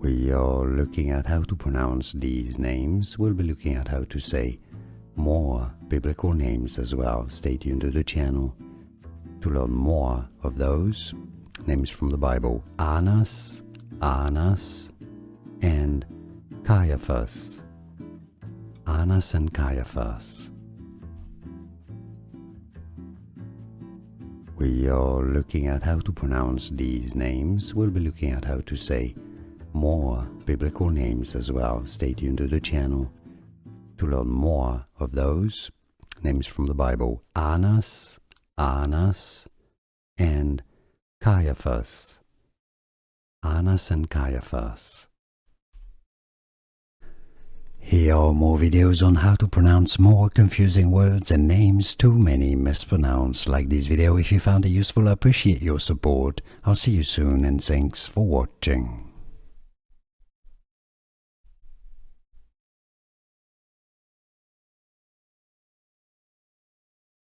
We are looking at how to pronounce these names. We'll be looking at how to say more biblical names as well. Stay tuned to the channel to learn more of those names from the Bible. Annas, and Caiaphas. Annas and Caiaphas. We are looking at how to pronounce these names. We'll be looking at how to say more biblical names as well. Stay tuned to the channel to learn more of those names from the Bible. Annas, and Caiaphas. Annas and Caiaphas. Here are more videos on how to pronounce more confusing words and names too many mispronounced. Like this video if you found it useful. I appreciate your support. I'll see you soon and thanks for watching.